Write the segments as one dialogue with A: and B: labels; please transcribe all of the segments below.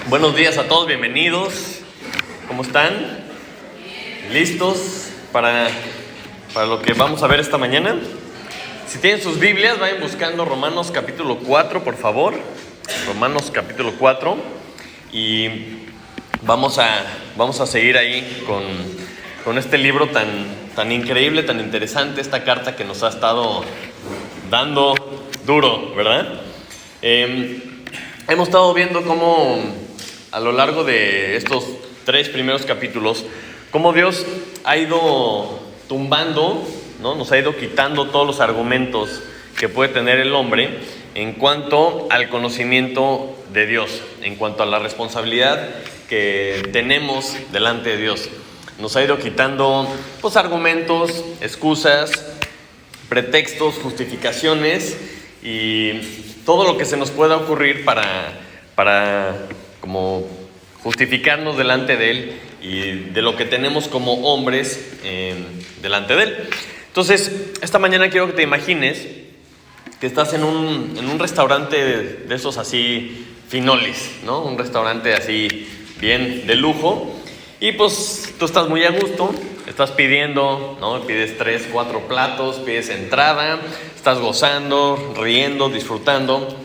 A: Buenos días a todos, bienvenidos. ¿Cómo están? ¿Listos para lo que vamos a ver esta mañana? Si tienen sus Biblias, vayan buscando Romanos capítulo 4, por favor. Romanos capítulo 4. Y vamos a seguir ahí con este libro tan increíble, tan interesante, esta carta que nos ha estado dando duro, ¿verdad? Hemos estado viendo cómo a lo largo de estos 3 primeros capítulos, cómo Dios ha ido tumbando, ¿no? Nos ha ido quitando todos los argumentos que puede tener el hombre en cuanto al conocimiento de Dios, en cuanto a la responsabilidad que tenemos delante de Dios. Nos ha ido quitando argumentos, excusas, pretextos, justificaciones y todo lo que se nos pueda ocurrir para como justificarnos delante de Él y de lo que tenemos como hombres delante de Él. Entonces, esta mañana quiero que te imagines que estás en un restaurante de esos así finolis, ¿no? Un restaurante así bien de lujo. Y pues tú estás muy a gusto, estás pidiendo, ¿no? Pides 3, 4 platos, pides entrada, estás gozando, riendo, disfrutando.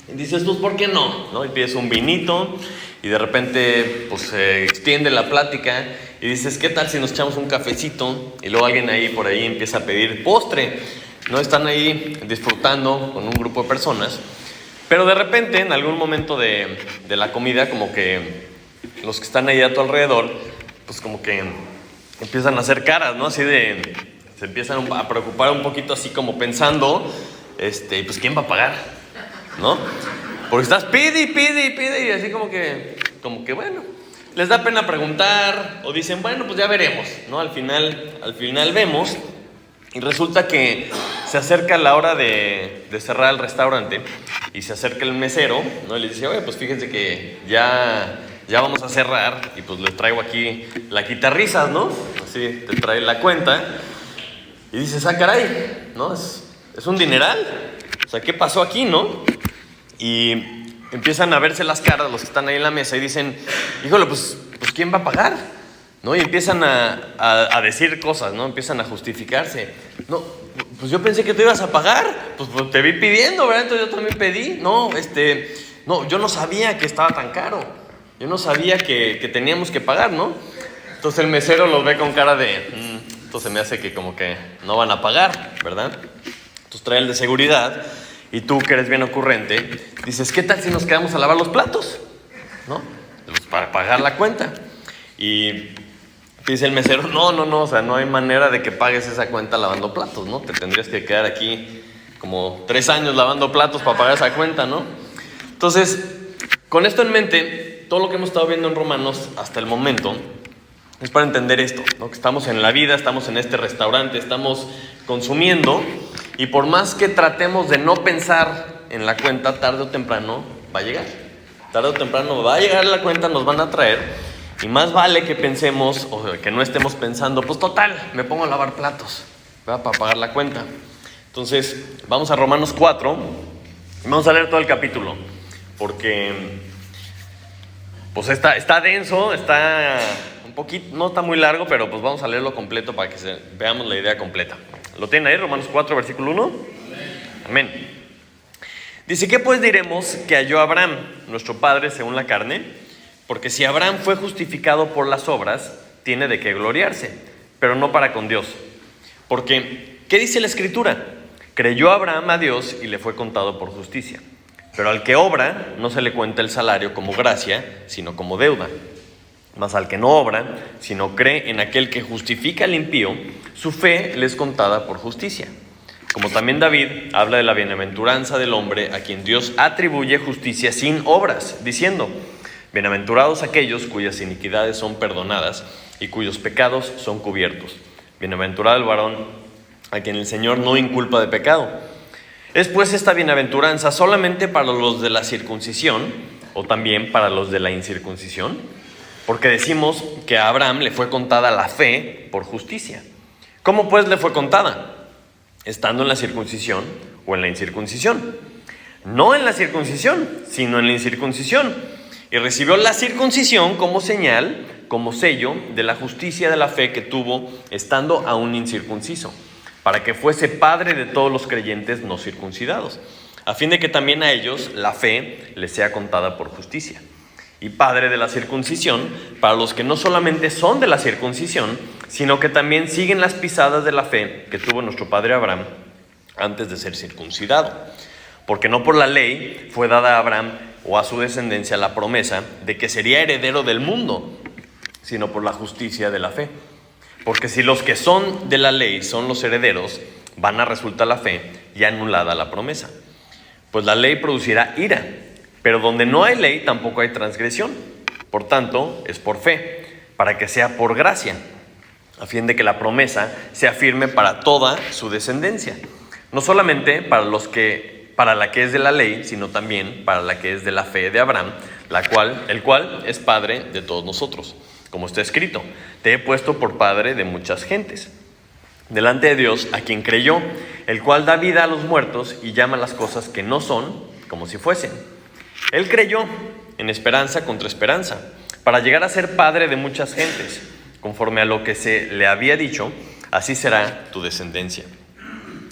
A: Y dices, pues, ¿por qué no? ¿No? Y pides un vinito y de repente pues se extiende la plática y dices, ¿qué tal si nos echamos un cafecito? Y luego alguien ahí por ahí empieza a pedir postre, ¿no? Están ahí disfrutando con un grupo de personas, pero de repente en algún momento de la comida como que los que están ahí a tu alrededor pues como que empiezan a hacer caras, ¿no? Así de, se empiezan a preocupar un poquito así como pensando, pues ¿quién va a pagar? ¿No? Porque estás pide y así como que bueno, les da pena preguntar o dicen, bueno, pues ya veremos, ¿no? Al final vemos y resulta que se acerca la hora de cerrar el restaurante y se acerca el mesero, ¿no? Y le dice, oye, pues fíjense que ya vamos a cerrar y pues les traigo aquí la quitarrisas, ¿no? Así te trae la cuenta y dices, caray, ¿no? Es un dineral. O sea, ¿qué pasó aquí, no? Y empiezan a verse las caras los que están ahí en la mesa y dicen, híjole, pues ¿quién va a pagar? ¿No? Y empiezan a decir cosas, ¿no? Empiezan a justificarse. No, pues yo pensé que tú ibas a pagar, pues te vi pidiendo, ¿verdad? Entonces yo también pedí. No, no, yo no sabía que estaba tan caro. Yo no sabía que teníamos que pagar, ¿no? Entonces el mesero los ve con cara de, entonces me hace que como que no van a pagar, ¿verdad? Entonces trae el de seguridad. Y tú, que eres bien ocurrente, dices, ¿qué tal si nos quedamos a lavar los platos? ¿No? Pues para pagar la cuenta. Y te dice el mesero, no, o sea, no hay manera de que pagues esa cuenta lavando platos, ¿no? Te tendrías que quedar aquí como 3 años lavando platos para pagar esa cuenta, ¿no? Entonces, con esto en mente, todo lo que hemos estado viendo en Romanos hasta el momento es para entender esto, ¿no? Que estamos en la vida, estamos en este restaurante, estamos consumiendo. Y por más que tratemos de no pensar en la cuenta, tarde o temprano va a llegar. Tarde o temprano va a llegar la cuenta, nos van a traer. Y más vale que pensemos, o que no estemos pensando, pues total, me pongo a lavar platos, ¿verdad? Para pagar la cuenta. Entonces, vamos a Romanos 4. Y vamos a leer todo el capítulo. Porque pues está denso, está un poquito, no está muy largo, pero pues vamos a leerlo completo para que veamos la idea completa. ¿Lo tienen ahí? Romanos 4, versículo 1. Amén. Dice, ¿qué pues diremos que halló Abraham, nuestro padre según la carne? Porque si Abraham fue justificado por las obras, tiene de qué gloriarse, pero no para con Dios. Porque, ¿qué dice la Escritura? Creyó Abraham a Dios y le fue contado por justicia. Pero al que obra, no se le cuenta el salario como gracia, sino como deuda. Mas al que no obra, sino cree en aquel que justifica al impío, su fe le es contada por justicia. Como también David habla de la bienaventuranza del hombre a quien Dios atribuye justicia sin obras, diciendo, bienaventurados aquellos cuyas iniquidades son perdonadas y cuyos pecados son cubiertos. Bienaventurado el varón a quien el Señor no inculpa de pecado. ¿Es pues esta bienaventuranza solamente para los de la circuncisión o también para los de la incircuncisión? Porque decimos que a Abraham le fue contada la fe por justicia. ¿Cómo pues le fue contada? ¿Estando en la circuncisión o en la incircuncisión? No en la circuncisión, sino en la incircuncisión. y recibió la circuncisión como señal, como sello de la justicia de la fe que tuvo estando aún incircunciso, para que fuese padre de todos los creyentes no circuncidados, a fin de que también a ellos la fe les sea contada por justicia. Y padre de la circuncisión para los que no solamente son de la circuncisión, sino que también siguen las pisadas de la fe que tuvo nuestro padre Abraham antes de ser circuncidado. Porque no por la ley fue dada a Abraham o a su descendencia la promesa de que sería heredero del mundo, sino por la justicia de la fe. Porque si los que son de la ley son los herederos, van a resultar la fe y anulada la promesa. Pues la ley producirá ira, pero donde no hay ley tampoco hay transgresión. Por tanto, es por fe, para que sea por gracia, a fin de que la promesa sea firme para toda su descendencia. No solamente para la que es de la ley, sino también para la que es de la fe de Abraham, el cual es padre de todos nosotros. Como está escrito, te he puesto por padre de muchas gentes, delante de Dios a quien creyó, el cual da vida a los muertos y llama las cosas que no son como si fuesen. Él creyó en esperanza contra esperanza, para llegar a ser padre de muchas gentes, conforme a lo que se le había dicho, así será tu descendencia.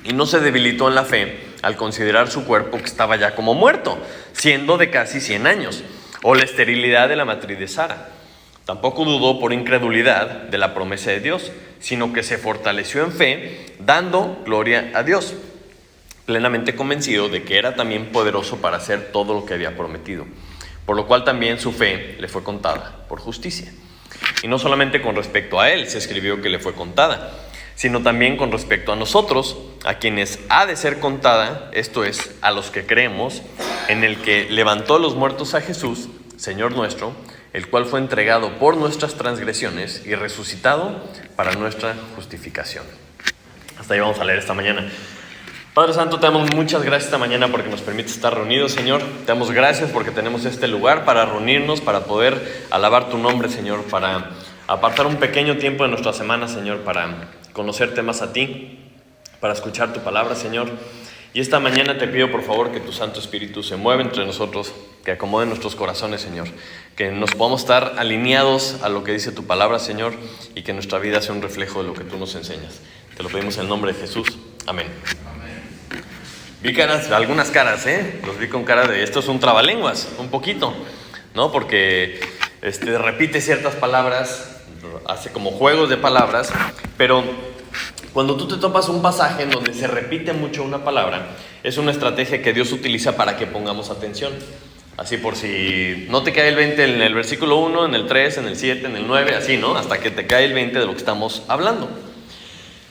A: Y no se debilitó en la fe al considerar su cuerpo que estaba ya como muerto, siendo de casi 100 años, o la esterilidad de la matriz de Sara. Tampoco dudó por incredulidad de la promesa de Dios, sino que se fortaleció en fe, dando gloria a Dios, plenamente convencido de que era también poderoso para hacer todo lo que había prometido, por lo cual también su fe le fue contada por justicia. Y no solamente con respecto a él se escribió que le fue contada, sino también con respecto a nosotros, a quienes ha de ser contada, esto es, a los que creemos, en el que levantó los muertos a Jesús, Señor nuestro, el cual fue entregado por nuestras transgresiones y resucitado para nuestra justificación. Hasta ahí vamos a leer esta mañana. Padre Santo, te damos muchas gracias esta mañana porque nos permite estar reunidos, Señor. Te damos gracias porque tenemos este lugar para reunirnos, para poder alabar tu nombre, Señor, para apartar un pequeño tiempo de nuestra semana, Señor, para conocerte más a ti, para escuchar tu palabra, Señor. Y esta mañana te pido, por favor, que tu Santo Espíritu se mueva entre nosotros, que acomode nuestros corazones, Señor, que nos podamos estar alineados a lo que dice tu palabra, Señor, y que nuestra vida sea un reflejo de lo que tú nos enseñas. Te lo pedimos en el nombre de Jesús. Amén. Vi algunas caras, los vi con cara de esto es un trabalenguas, un poquito, ¿no? Porque repite ciertas palabras, hace como juegos de palabras, pero cuando tú te topas un pasaje en donde se repite mucho una palabra, es una estrategia que Dios utiliza para que pongamos atención. Así por si no te cae el 20 en el versículo 1, en el 3, en el 7, en el 9, así, ¿no? Hasta que te cae el 20 de lo que estamos hablando.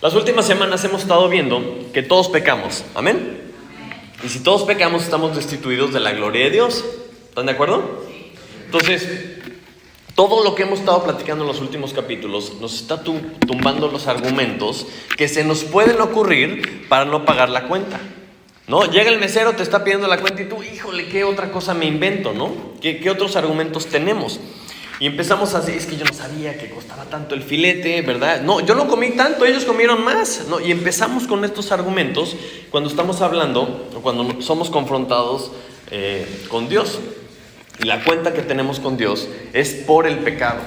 A: Las últimas semanas hemos estado viendo que todos pecamos, ¿amén? Y si todos pecamos, estamos destituidos de la gloria de Dios. ¿Están de acuerdo? Entonces, todo lo que hemos estado platicando en los últimos capítulos nos está tumbando los argumentos que se nos pueden ocurrir para no pagar la cuenta, ¿no? Llega el mesero, te está pidiendo la cuenta y tú, híjole, ¿qué otra cosa me invento, no? ¿Qué otros argumentos tenemos? Y empezamos así, es que yo no sabía que costaba tanto el filete, ¿verdad? No, yo no comí tanto, ellos comieron más, ¿no? Y empezamos con estos argumentos cuando estamos hablando o cuando somos confrontados con Dios. Y la cuenta que tenemos con Dios es por el pecado.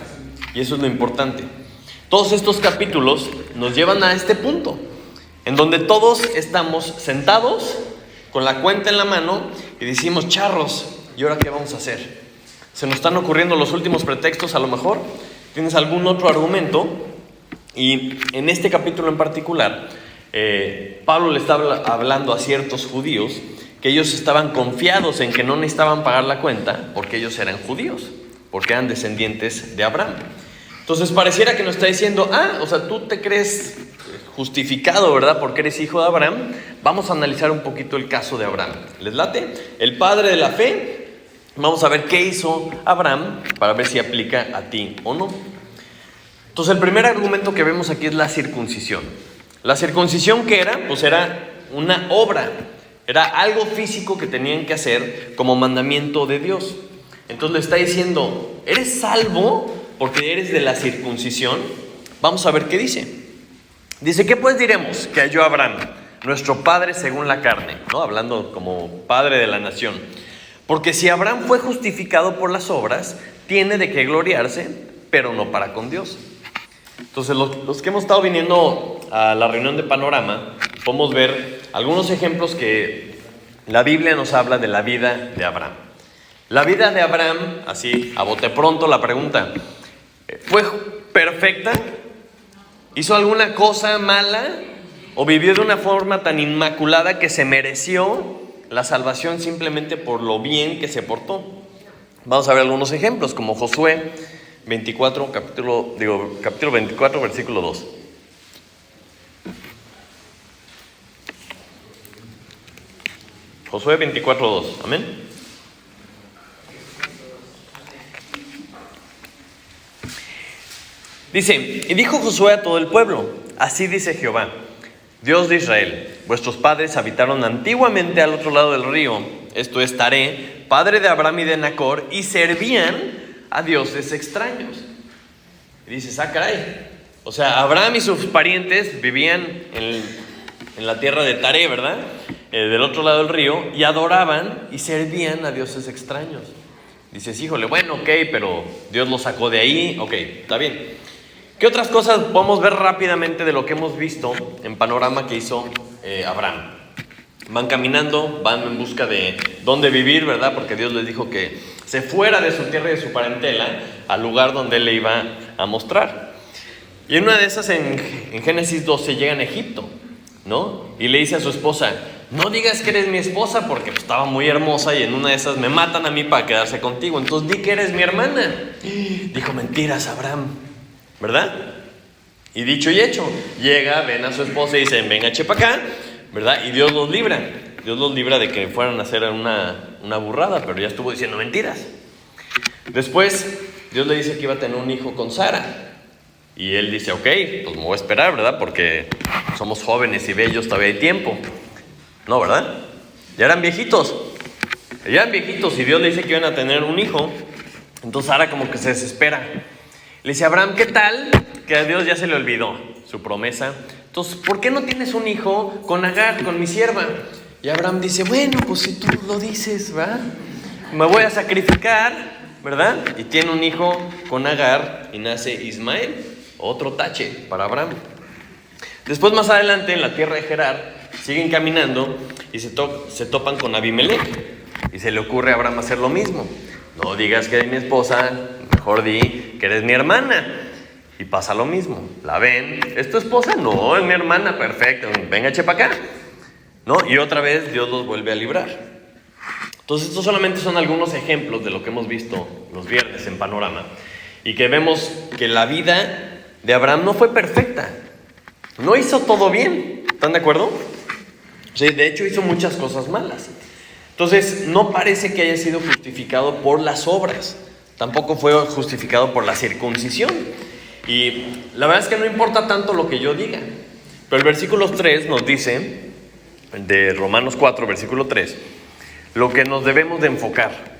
A: Y eso es lo importante. Todos estos capítulos nos llevan a este punto, en donde todos estamos sentados con la cuenta en la mano y decimos, charros, ¿y ahora qué vamos a hacer? Se nos están ocurriendo los últimos pretextos, a lo mejor tienes algún otro argumento. Y en este capítulo en particular, Pablo le está hablando a ciertos judíos que ellos estaban confiados en que no necesitaban pagar la cuenta porque ellos eran judíos, porque eran descendientes de Abraham. Entonces pareciera que nos está diciendo, o sea, tú te crees justificado, ¿verdad? Porque eres hijo de Abraham. Vamos a analizar un poquito el caso de Abraham. ¿Les late? El padre de la fe. Vamos a ver qué hizo Abraham para ver si aplica a ti o no. Entonces el primer argumento que vemos aquí es la circuncisión. La circuncisión, ¿qué era? Pues era una obra, era algo físico que tenían que hacer como mandamiento de Dios. Entonces le está diciendo, ¿eres salvo porque eres de la circuncisión? Vamos a ver qué dice. Dice, ¿qué pues diremos que halló Abraham, nuestro padre según la carne? ¿No? Hablando como padre de la nación. Porque si Abraham fue justificado por las obras, tiene de qué gloriarse, pero no para con Dios. Entonces, los que hemos estado viniendo a la reunión de Panorama, podemos ver algunos ejemplos que la Biblia nos habla de la vida de Abraham. La vida de Abraham, así a bote pronto la pregunta, ¿fue perfecta? ¿Hizo alguna cosa mala? ¿O vivió de una forma tan inmaculada que se mereció la salvación simplemente por lo bien que se portó? Vamos a ver algunos ejemplos, como Josué 24, capítulo 24, versículo 2. Josué 24, 2. Amén. Dice, y dijo Josué a todo el pueblo, así dice Jehová, Dios de Israel, vuestros padres habitaron antiguamente al otro lado del río, esto es Taré, padre de Abraham y de Nacor, y servían a dioses extraños. Y dices, caray, o sea, Abraham y sus parientes vivían en la tierra de Taré, ¿verdad? Del otro lado del río, y adoraban y servían a dioses extraños. Dices, híjole, bueno, ok, pero Dios los sacó de ahí, ok, está bien. ¿Qué otras cosas podemos ver rápidamente de lo que hemos visto en Panorama que hizo Abraham? Van caminando, van en busca de dónde vivir, ¿verdad? Porque Dios les dijo que se fuera de su tierra y de su parentela al lugar donde Él le iba a mostrar. Y en una de esas, en Génesis 12, llegan a Egipto, ¿no? Y le dice a su esposa, no digas que eres mi esposa porque estaba muy hermosa y en una de esas me matan a mí para quedarse contigo. Entonces di que eres mi hermana. Dijo, mentiras, Abraham, ¿verdad? Y dicho y hecho, llega, ven a su esposa y dicen, venga, chepa acá, ¿verdad? Y Dios los libra. Dios los libra de que fueran a hacer una burrada, pero ya estuvo diciendo mentiras. Después, Dios le dice que iba a tener un hijo con Sara. Y él dice, ok, pues me voy a esperar, ¿verdad? Porque somos jóvenes y bellos, todavía hay tiempo. No, ¿verdad? Ya eran viejitos. Ya eran viejitos y Dios le dice que iban a tener un hijo. Entonces Sara como que se desespera. Le dice, Abraham, ¿qué tal? Que a Dios ya se le olvidó su promesa. Entonces, ¿por qué no tienes un hijo con Agar, con mi sierva? Y Abraham dice, bueno, pues si tú lo dices, ¿verdad? Me voy a sacrificar, ¿verdad? Y tiene un hijo con Agar y nace Ismael. Otro tache para Abraham. Después, más adelante, en la tierra de Gerar, siguen caminando y se topan con Abimelech. Y se le ocurre a Abraham hacer lo mismo. No digas que eres mi esposa, mejor di que eres mi hermana. Y pasa lo mismo. ¿La ven? ¿Es tu esposa? No, es mi hermana. Perfecto. Venga, chepa acá. ¿No? Y otra vez Dios los vuelve a librar. Entonces, estos solamente son algunos ejemplos de lo que hemos visto los viernes en Panorama. Y que vemos que la vida de Abraham no fue perfecta. No hizo todo bien. ¿Están de acuerdo? Sí, de hecho hizo muchas cosas malas. Entonces no parece que haya sido justificado por las obras. Tampoco fue justificado por la circuncisión. Y la verdad es que no importa tanto lo que yo diga. Pero el versículo 3 nos dice, de Romanos 4, versículo 3, lo que nos debemos de enfocar.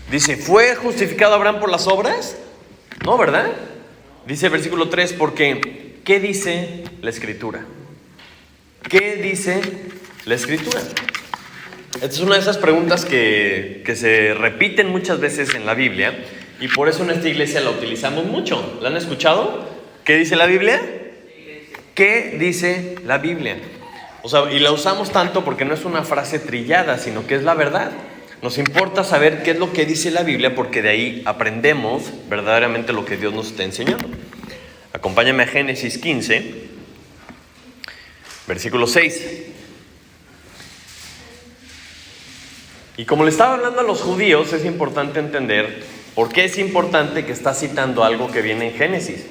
A: Dice, ¿fue justificado Abraham por las obras? No, ¿verdad? Dice el versículo 3, porque ¿qué dice la Escritura? ¿Qué dice la Escritura? Esta es una de esas preguntas que se repiten muchas veces en la Biblia y por eso en esta iglesia la utilizamos mucho. ¿La han escuchado? ¿Qué dice la Biblia? ¿Qué dice la Biblia? O sea, y la usamos tanto porque no es una frase trillada, sino que es la verdad. Nos importa saber qué es lo que dice la Biblia porque de ahí aprendemos verdaderamente lo que Dios nos está enseñando. Acompáñame a Génesis 15, versículo 6. Y como le estaba hablando a los judíos, es importante entender por qué es importante que está citando algo que viene en Génesis.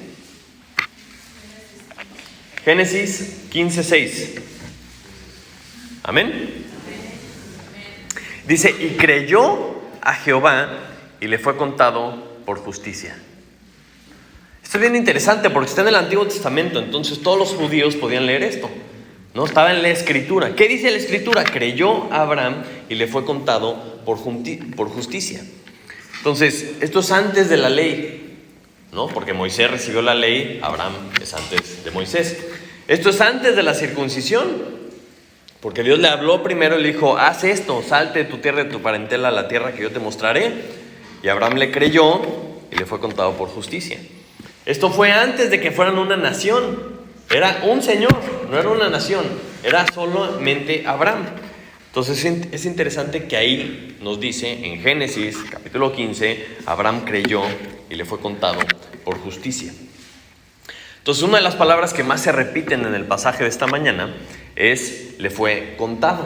A: Génesis 15, 6. Amén. Dice, y creyó a Jehová y le fue contado por justicia. Esto es bien interesante porque está en el Antiguo Testamento, entonces todos los judíos podían leer esto, ¿no? Estaba en la Escritura. ¿Qué dice la Escritura? Creyó a Abraham y le fue contado por justicia. Entonces, esto es antes de la ley, ¿no? Porque Moisés recibió la ley, Abraham es antes de Moisés. Esto es antes de la circuncisión. Porque Dios le habló primero y le dijo, haz esto, salte de tu tierra y de tu parentela a la tierra que yo te mostraré. Y Abraham le creyó y le fue contado por justicia. Esto fue antes de que fueran una nación. Era un señor, no era una nación, era solamente Abraham. Entonces es interesante que ahí nos dice en Génesis capítulo 15, Abraham creyó y le fue contado por justicia. Entonces una de las palabras que más se repiten en el pasaje de esta mañana es le fue contado.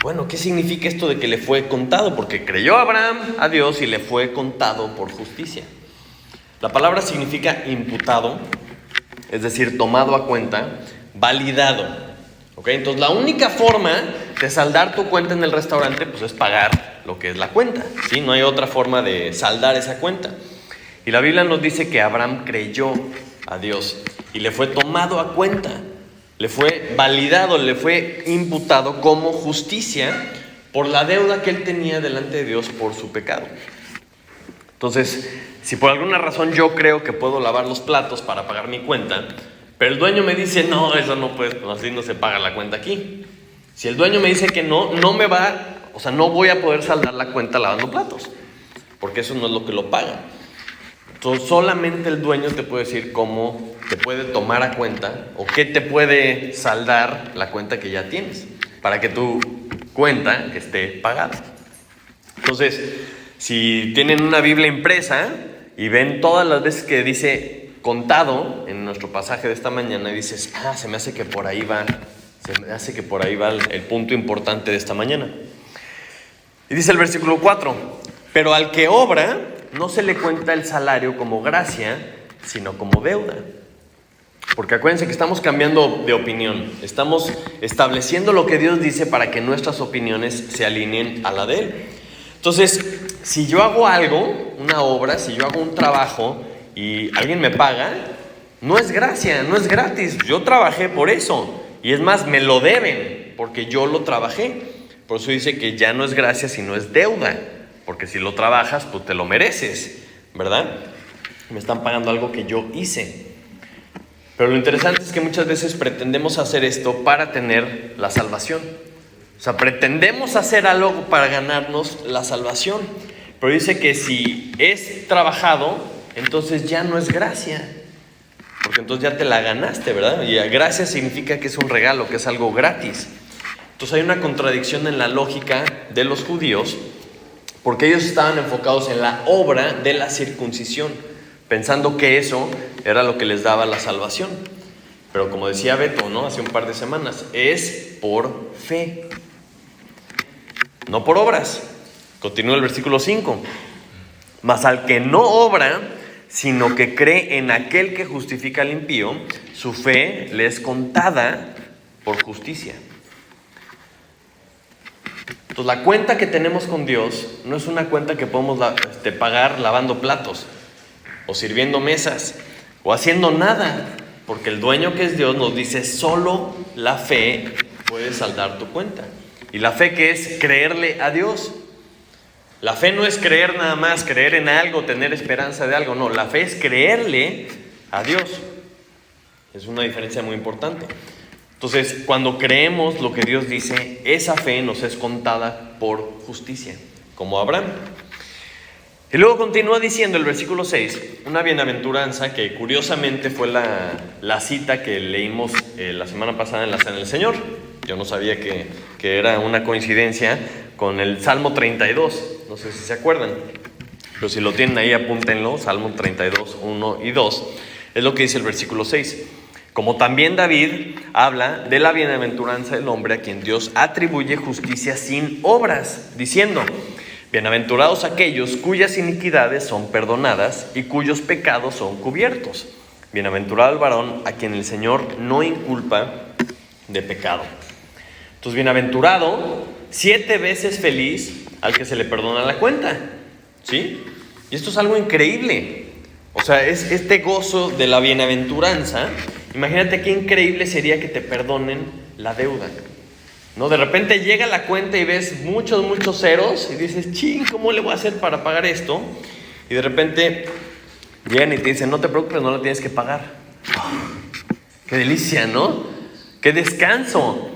A: Bueno, ¿qué significa esto de que le fue contado? Porque creyó Abraham a Dios y le fue contado por justicia. La palabra significa imputado, es decir, tomado a cuenta, validado. ¿Ok? Entonces la única forma de saldar tu cuenta en el restaurante pues es pagar lo que es la cuenta, ¿sí? No hay otra forma de saldar esa cuenta. Y la Biblia nos dice que Abraham creyó a Dios y le fue tomado a cuenta, le fue validado, le fue imputado como justicia por la deuda que él tenía delante de Dios por su pecado. Entonces, si por alguna razón yo creo que puedo lavar los platos para pagar mi cuenta, pero el dueño me dice, no, eso no puedes, así no se paga la cuenta aquí. Si el dueño me dice que no voy a poder saldar la cuenta lavando platos, porque eso no es lo que lo paga. Entonces, solamente el dueño te puede decir cómo te puede tomar a cuenta o qué te puede saldar la cuenta que ya tienes, para que tu cuenta esté pagada. Entonces, si tienen una Biblia impresa y ven todas las veces que dice contado en nuestro pasaje de esta mañana, y dices, se me hace que por ahí va el punto importante de esta mañana. Y dice el versículo 4, pero al que obra no se le cuenta el salario como gracia, sino como deuda. Porque acuérdense que estamos cambiando de opinión, estamos estableciendo lo que Dios dice para que nuestras opiniones se alineen a la de Él. Entonces, si yo hago algo, una obra, si yo hago un trabajo y alguien me paga, no es gracia, no es gratis. Yo trabajé por eso. Y es más, me lo deben porque yo lo trabajé. Por eso dice que ya no es gracia, sino es deuda. Porque si lo trabajas, pues te lo mereces, ¿verdad? Me están pagando algo que yo hice. Pero lo interesante es que muchas veces pretendemos hacer esto para tener la salvación. O sea, pretendemos hacer algo para ganarnos la salvación. Pero dice que si es trabajado, entonces ya no es gracia. Porque entonces ya te la ganaste, ¿verdad? Y gracia significa que es un regalo, que es algo gratis. Entonces hay una contradicción en la lógica de los judíos, porque ellos estaban enfocados en la obra de la circuncisión, pensando que eso era lo que les daba la salvación. Pero como decía Beto, ¿no? Hace un par de semanas, es por fe, no por obras. Continúa el versículo 5. Mas al que no obra, sino que cree en aquel que justifica al impío, su fe le es contada por justicia. Entonces la cuenta que tenemos con Dios no es una cuenta que podemos pagar lavando platos o sirviendo mesas o haciendo nada, porque el dueño que es Dios nos dice solo la fe puede saldar tu cuenta. Y la fe, que es creerle a Dios. La fe no es creer nada más, creer en algo, tener esperanza de algo, no, la fe es creerle a Dios. Es una diferencia muy importante. Entonces, cuando creemos lo que Dios dice, esa fe nos es contada por justicia, como Abraham. Y luego continúa diciendo el versículo 6, una bienaventuranza que curiosamente fue la cita que leímos la semana pasada en la Cena del Señor. Yo no sabía que era una coincidencia con el Salmo 32, no sé si se acuerdan, pero si lo tienen ahí apúntenlo, Salmo 32, 1 y 2, es lo que dice el versículo 6. Como también David habla de la bienaventuranza del hombre a quien Dios atribuye justicia sin obras, diciendo: bienaventurados aquellos cuyas iniquidades son perdonadas y cuyos pecados son cubiertos. Bienaventurado el varón a quien el Señor no inculpa de pecado. Entonces, bienaventurado, 7 veces feliz al que se le perdona la cuenta, ¿sí? Y esto es algo increíble. O sea, es este gozo de la bienaventuranza. Imagínate qué increíble sería que te perdonen la deuda, ¿no? De repente llega la cuenta y ves muchos ceros y dices, ching, ¿cómo le voy a hacer para pagar esto? Y de repente llegan y te dicen, no te preocupes, no la tienes que pagar. ¡Qué delicia!, ¿no? ¡Qué descanso!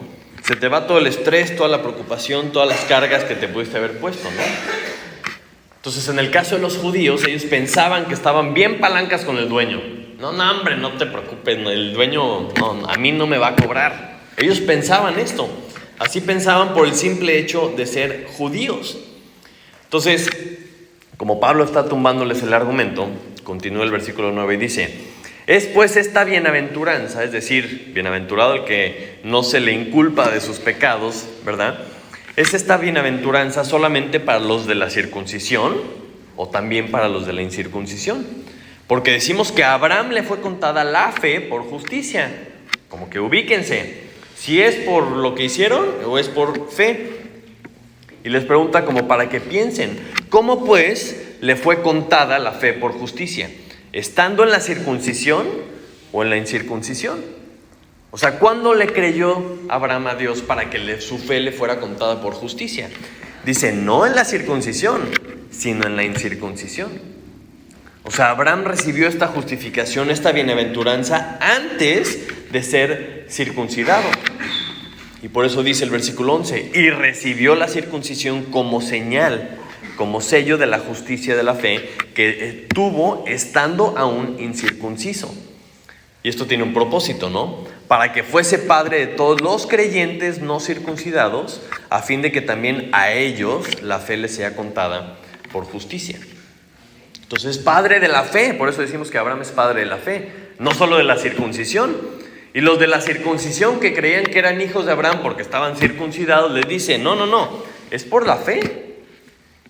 A: se te va todo el estrés, toda la preocupación, todas las cargas que te pudiste haber puesto, ¿no? Entonces, en el caso de los judíos, ellos pensaban que estaban bien palancas con el dueño. No, hombre, no te preocupes, el dueño a mí no me va a cobrar. Ellos pensaban esto. Así pensaban por el simple hecho de ser judíos. Entonces, como Pablo está tumbándoles el argumento, continúa el versículo 9 y dice: es pues esta bienaventuranza, es decir, bienaventurado el que no se le inculpa de sus pecados, ¿verdad? ¿Es esta bienaventuranza solamente para los de la circuncisión o también para los de la incircuncisión? Porque decimos que a Abraham le fue contada la fe por justicia. Como que ubíquense, si es por lo que hicieron o es por fe. Y les pregunta como para que piensen, ¿cómo pues le fue contada la fe por justicia? ¿Estando en la circuncisión o en la incircuncisión? O sea, ¿cuándo le creyó Abraham a Dios para que su fe le fuera contada por justicia? Dice, no en la circuncisión, sino en la incircuncisión. O sea, Abraham recibió esta justificación, esta bienaventuranza antes de ser circuncidado. Y por eso dice el versículo 11, y recibió la circuncisión como señal, como sello de la justicia de la fe que tuvo estando aún incircunciso. Y esto tiene un propósito, ¿no? Para que fuese padre de todos los creyentes no circuncidados, a fin de que también a ellos la fe les sea contada por justicia. Entonces, padre de la fe, por eso decimos que Abraham es padre de la fe, no solo de la circuncisión. Y los de la circuncisión que creían que eran hijos de Abraham porque estaban circuncidados, les dice, no, es por la fe.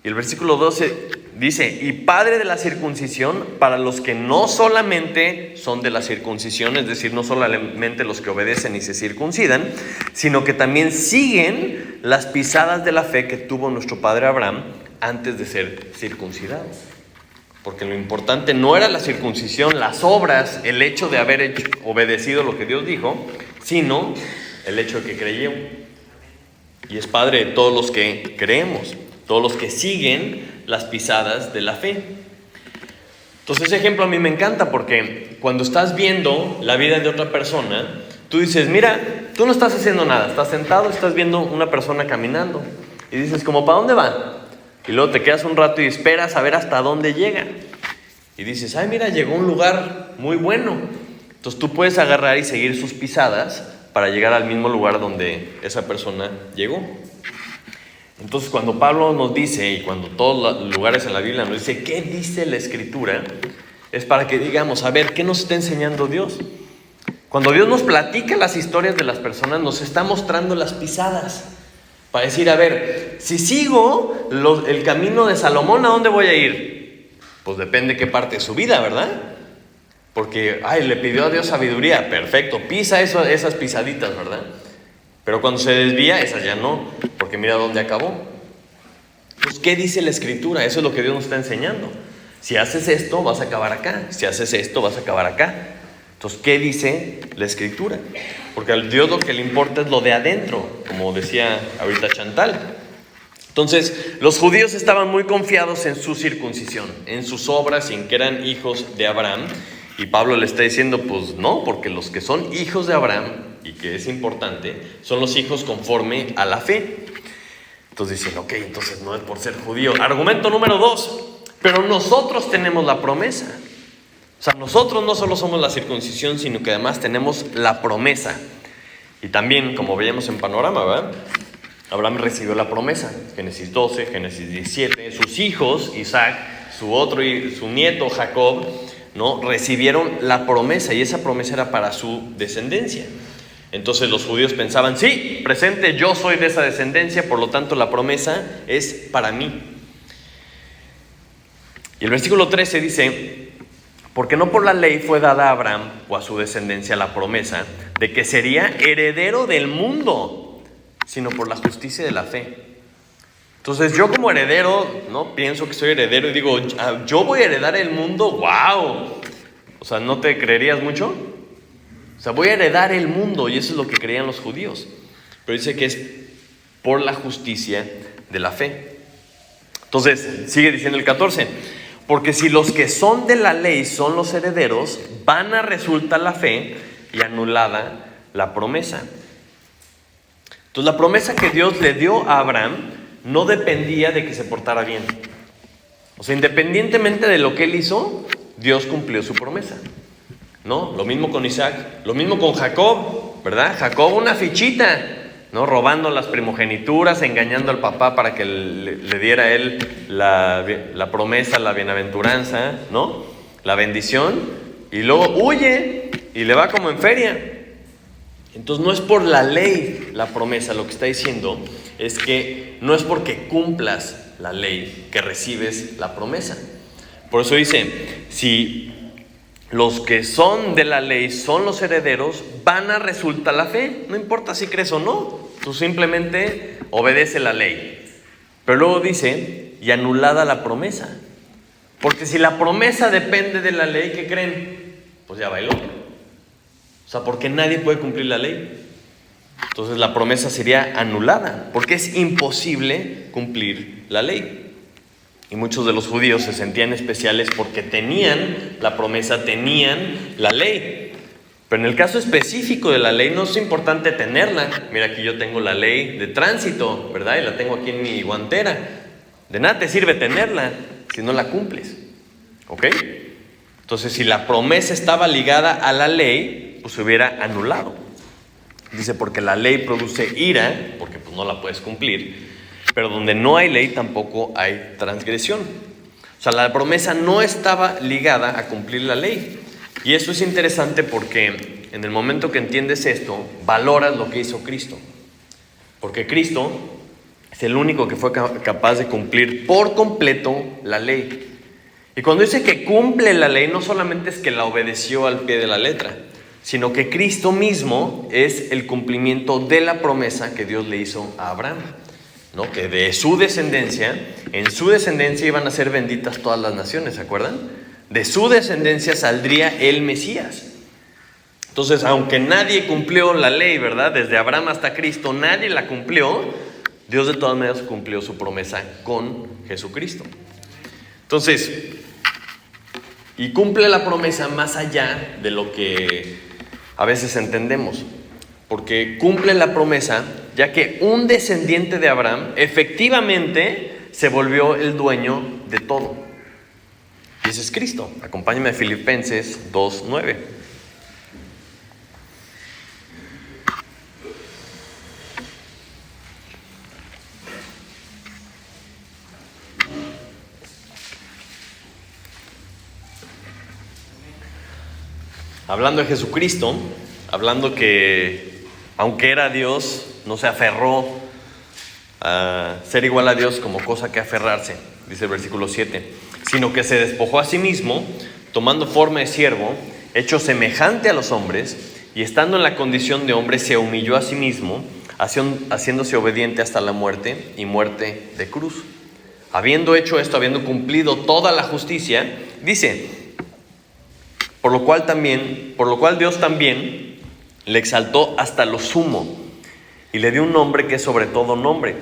A: Y el versículo 12 dice, y padre de la circuncisión para los que no solamente son de la circuncisión, es decir, no solamente los que obedecen y se circuncidan, sino que también siguen las pisadas de la fe que tuvo nuestro padre Abraham antes de ser circuncidados. Porque lo importante no era la circuncisión, las obras, el hecho de haber obedecido lo que Dios dijo, sino el hecho de que creyó. Y es padre de todos los que creemos, todos los que siguen las pisadas de la fe. Entonces ese ejemplo a mí me encanta porque cuando estás viendo la vida de otra persona, tú dices, mira, tú no estás haciendo nada, estás sentado, estás viendo una persona caminando y dices como, ¿para dónde va? Y luego te quedas un rato y esperas a ver hasta dónde llega. Y dices, ay, mira, llegó a un lugar muy bueno. Entonces tú puedes agarrar y seguir sus pisadas para llegar al mismo lugar donde esa persona llegó. Entonces cuando Pablo nos dice, y cuando todos los lugares en la Biblia nos dice, ¿qué dice la Escritura? Es para que digamos, a ver, ¿qué nos está enseñando Dios? Cuando Dios nos platica las historias de las personas, nos está mostrando las pisadas. Para decir, a ver, si sigo el camino de Salomón, ¿a dónde voy a ir? Pues depende qué parte de su vida, ¿verdad? Porque, le pidió a Dios sabiduría, perfecto, pisa esas pisaditas, ¿verdad? Pero cuando se desvía, esas ya no, porque mira dónde acabó. Pues, ¿qué dice la Escritura? Eso es lo que Dios nos está enseñando. Si haces esto, vas a acabar acá. Si haces esto, vas a acabar acá. Entonces, ¿qué dice la Escritura? Porque al Dios lo que le importa es lo de adentro, como decía ahorita Chantal. Entonces, los judíos estaban muy confiados en su circuncisión, en sus obras y en que eran hijos de Abraham. Y Pablo le está diciendo, pues no, porque los que son hijos de Abraham, y que es importante, son los hijos conforme a la fe. Entonces dicen, ok, entonces no es por ser judío. Argumento número 2, pero nosotros tenemos la promesa. O sea, nosotros no solo somos la circuncisión, sino que además tenemos la promesa. Y también, como veíamos en Panorama, ¿verdad? Abraham recibió la promesa. Génesis 12, Génesis 17. Sus hijos, Isaac, su nieto Jacob, ¿no? Recibieron la promesa. Y esa promesa era para su descendencia. Entonces los judíos pensaban, sí, presente, yo soy de esa descendencia, por lo tanto la promesa es para mí. Y el versículo 13 dice, porque no por la ley fue dada a Abraham o a su descendencia la promesa de que sería heredero del mundo, sino por la justicia de la fe. Entonces yo como heredero, ¿no? Pienso que soy heredero y digo, yo voy a heredar el mundo, ¡wow! O sea, ¿no te creerías mucho? O sea, voy a heredar el mundo, y eso es lo que creían los judíos. Pero dice que es por la justicia de la fe. Entonces, sigue diciendo el 14. Porque si los que son de la ley son los herederos, vana resulta la fe y anulada la promesa. Entonces la promesa que Dios le dio a Abraham no dependía de que se portara bien. O sea, independientemente de lo que él hizo, Dios cumplió su promesa, ¿no? Lo mismo con Isaac, lo mismo con Jacob, ¿verdad? Jacob una fichita, ¿no? Robando las primogenituras, engañando al papá para que le diera a él la promesa, la bienaventuranza, ¿no? La bendición, y luego huye y le va como en feria. Entonces no es por la ley la promesa, lo que está diciendo es que no es porque cumplas la ley que recibes la promesa. Por eso dice, si los que son de la ley son los herederos, vana resulta la fe. No importa si crees o no, tú simplemente obedece la ley. Pero luego dice, y anulada la promesa. Porque si la promesa depende de la ley, ¿qué creen? Pues ya bailó. O sea, porque nadie puede cumplir la ley. Entonces la promesa sería anulada, porque es imposible cumplir la ley. Y muchos de los judíos se sentían especiales porque tenían la promesa, tenían la ley. Pero en el caso específico de la ley no es importante tenerla. Mira, aquí yo tengo la ley de tránsito, ¿verdad? Y la tengo aquí en mi guantera. De nada te sirve tenerla si no la cumples. ¿Ok? Entonces, si la promesa estaba ligada a la ley, pues se hubiera anulado. Dice, porque la ley produce ira, porque pues no la puedes cumplir, pero donde no hay ley tampoco hay transgresión. O sea, la promesa no estaba ligada a cumplir la ley. Y eso es interesante porque en el momento que entiendes esto, valoras lo que hizo Cristo. Porque Cristo es el único que fue capaz de cumplir por completo la ley. Y cuando dice que cumple la ley, no solamente es que la obedeció al pie de la letra, sino que Cristo mismo es el cumplimiento de la promesa que Dios le hizo a Abraham, ¿no? Que de su descendencia, en su descendencia iban a ser benditas todas las naciones, ¿se acuerdan? De su descendencia saldría el Mesías. Entonces, aunque nadie cumplió la ley, ¿verdad? Desde Abraham hasta Cristo, nadie la cumplió. Dios de todas maneras cumplió su promesa con Jesucristo. Entonces, y cumple la promesa más allá de lo que a veces entendemos, porque cumple la promesa ya que un descendiente de Abraham efectivamente se volvió el dueño de todo. Y ese es Cristo. Acompáñame a Filipenses 2:9. Hablando de Jesucristo, hablando que aunque era Dios, no se aferró a ser igual a Dios como cosa que aferrarse, dice el versículo 7, sino que se despojó a sí mismo, tomando forma de siervo, hecho semejante a los hombres, y estando en la condición de hombre, se humilló a sí mismo, haciéndose obediente hasta la muerte y muerte de cruz. Habiendo hecho esto, habiendo cumplido toda la justicia, dice, por lo cual Dios también le exaltó hasta lo sumo y le dio un nombre que es sobre todo nombre,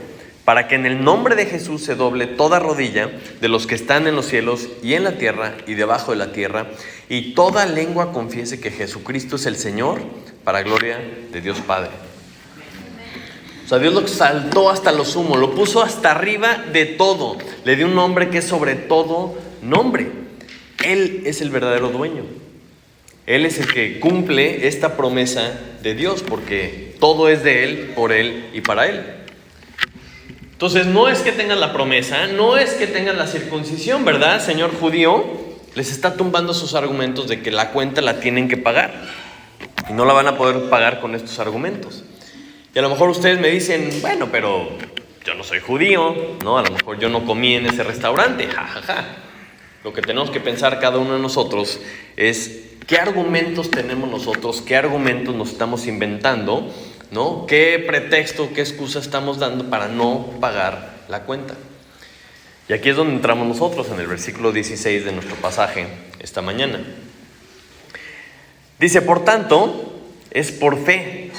A: para que en el nombre de Jesús se doble toda rodilla de los que están en los cielos y en la tierra y debajo de la tierra, y toda lengua confiese que Jesucristo es el Señor, para gloria de Dios Padre. O sea, Dios lo exaltó hasta lo sumo, lo puso hasta arriba de todo, le dio un nombre que es sobre todo nombre. Él es el verdadero dueño. Él es el que cumple esta promesa de Dios, porque todo es de Él, por Él y para Él. Entonces, no es que tengan la promesa, no es que tengan la circuncisión, ¿verdad? Señor judío les está tumbando sus argumentos de que la cuenta la tienen que pagar. Y no la van a poder pagar con estos argumentos. Y a lo mejor ustedes me dicen, bueno, pero yo no soy judío, ¿no? A lo mejor yo no comí en ese restaurante, jajaja. Lo que tenemos que pensar cada uno de nosotros es qué argumentos tenemos nosotros, qué argumentos nos estamos inventando, ¿no? ¿Qué pretexto, qué excusa estamos dando para no pagar la cuenta? Y aquí es donde entramos nosotros, en el versículo 16 de nuestro pasaje esta mañana. Dice, por tanto, es por fe,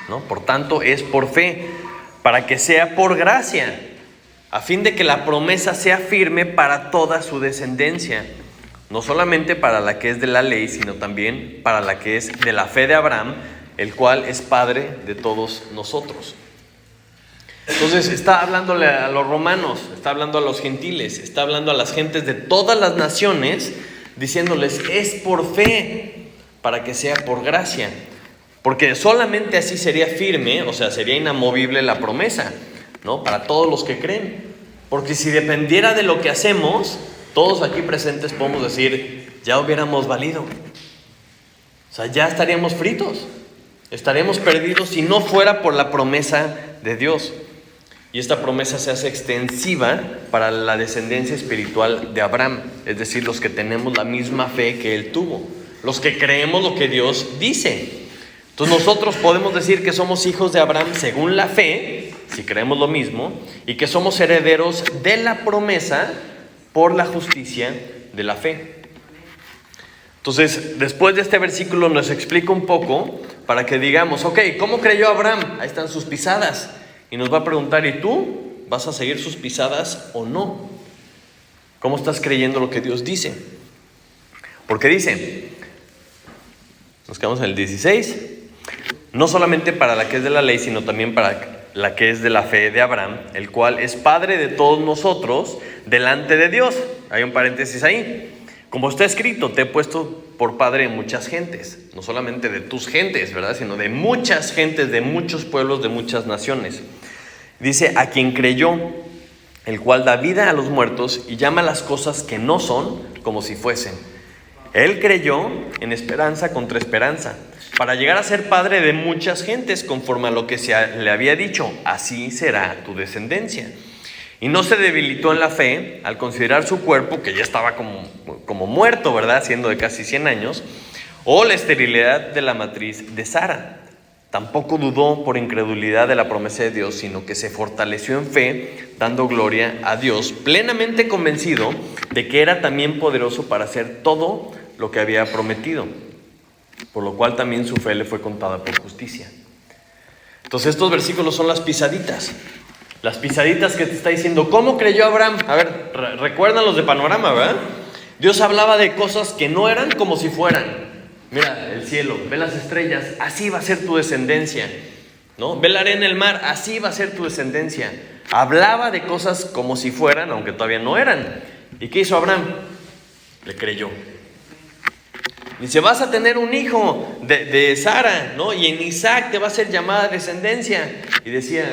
A: ¿no? Por tanto, es por fe, para que sea por gracia, a fin de que la promesa sea firme para toda su descendencia, no solamente para la que es de la ley, sino también para la que es de la fe de Abraham, el cual es Padre de todos nosotros. Entonces está hablándole a los romanos, está hablando a los gentiles, está hablando a las gentes de todas las naciones, diciéndoles, es por fe, para que sea por gracia. Porque solamente así sería firme, o sea, sería inamovible la promesa, ¿no? Para todos los que creen. Porque si dependiera de lo que hacemos, todos aquí presentes podemos decir, ya hubiéramos valido. O sea, ya estaríamos fritos, estaríamos perdidos si no fuera por la promesa de Dios. Y esta promesa se hace extensiva para la descendencia espiritual de Abraham, es decir, los que tenemos la misma fe que él tuvo, los que creemos lo que Dios dice. Entonces nosotros podemos decir que somos hijos de Abraham según la fe, si creemos lo mismo, y que somos herederos de la promesa por la justicia de la fe. Entonces, después de este versículo nos explica un poco para que digamos, ok, ¿cómo creyó Abraham? Ahí están sus pisadas. Y nos va a preguntar, ¿y tú vas a seguir sus pisadas o no? ¿Cómo estás creyendo lo que Dios dice? Porque dice, nos quedamos en el 16, no solamente para la que es de la ley, sino también para la que es de la fe de Abraham, el cual es Padre de todos nosotros delante de Dios. Hay un paréntesis ahí. Como está escrito, te he puesto por padre de muchas gentes, no solamente de tus gentes, ¿verdad? Sino de muchas gentes, de muchos pueblos, de muchas naciones. Dice, a quien creyó, el cual da vida a los muertos y llama las cosas que no son como si fuesen. Él creyó en esperanza contra esperanza, para llegar a ser padre de muchas gentes, conforme a lo que le había dicho, así será tu descendencia. Y no se debilitó en la fe al considerar su cuerpo, que ya estaba como muerto, ¿verdad? Siendo de casi 100 años, o la esterilidad de la matriz de Sara. Tampoco dudó por incredulidad de la promesa de Dios, sino que se fortaleció en fe, dando gloria a Dios, plenamente convencido de que era también poderoso para hacer todo lo que había prometido, por lo cual también su fe le fue contada por justicia. Entonces estos versículos son las pisaditas que te está diciendo, ¿cómo creyó Abraham? A ver, recuerdan los de Panorama, ¿verdad? Dios hablaba de cosas que no eran como si fueran. Mira el cielo, ve las estrellas, así va a ser tu descendencia, ¿no? Ve la arena en el mar, así va a ser tu descendencia. Hablaba de cosas como si fueran, aunque todavía no eran. ¿Y qué hizo Abraham? Le creyó. Dice, vas a tener un hijo de Sara, ¿no? Y en Isaac te va a ser llamada descendencia. Y decía,